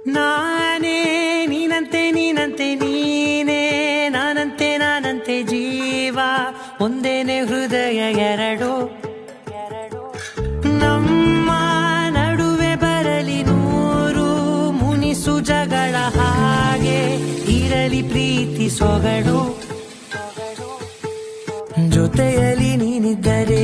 ನಾನೇ ನೀನಂತೆ ನೀನಂತೆ ನೀನೇ ನಾನಂತೆ ಜೀವ ಒಂದೇನೆ ಹೃದಯ ಎರಡು ನಮ್ಮ ನಡುವೆ ಬರಲಿ ನೂರು ಮುನಿಸು ಜಗಳ ಹಾಗೆ ಇರಲಿ ಪ್ರೀತಿ ಸೊಗಡು ಜೊತೆಯಲ್ಲಿ ನೀನಿದ್ದರೆ